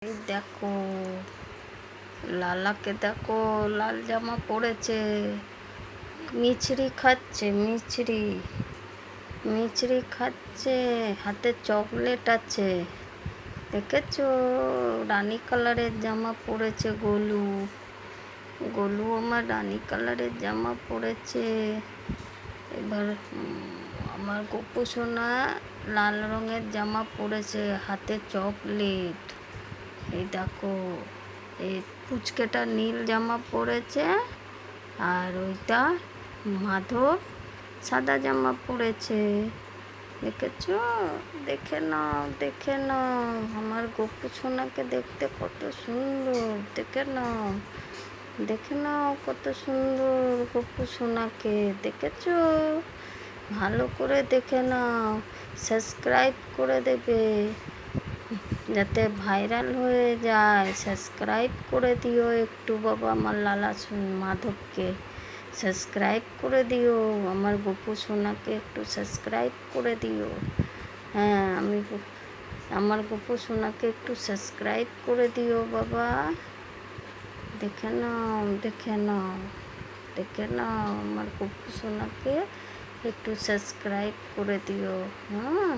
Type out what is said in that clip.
এই দেখো, লালাকে দেখো, লাল জামা পরেছে, মিছরি খাচ্ছে, মিছরি মিছরি খাচ্ছে, হাতে চকলেট আছে। দেখেছো? রানী কালারের জামা পরেছে গোলু। গোলু আমার রানী কালারের জামা পরেছে। এবার আমার গপু সোনা লাল রঙের জামা পরেছে, হাতে চকলেট। এই দেখো, এই পুচকেটা নীল জামা পরেছে, আর ওইটা মাধব সাদা জামা পরেছে। দেখেছো? দেখে নাও, দেখে নাও, আমার গপু সোনাকে দেখতে কত সুন্দর। দেখে নাও, দেখে নাও কত সুন্দর গপু সোনাকে। দেখেছো? ভালো করে দেখে নাও, সাবস্ক্রাইব করে দেবে যাতে ভাইরাল হয়ে যায়। সাবস্ক্রাইব করে দিও একটু বাবা, আমার লালা মাধবকে সাবস্ক্রাইব করে দিও, আমার গপু সোনাকে একটু সাবস্ক্রাইব করে দিও। হ্যাঁ, আমার গপু সোনাকে একটু সাবস্ক্রাইব করে দিও বাবা। দেখে নাও, দেখে নাও, দেখে নাও, আমার গপু সোনাকে একটু সাবস্ক্রাইব করে দিও। হ্যাঁ।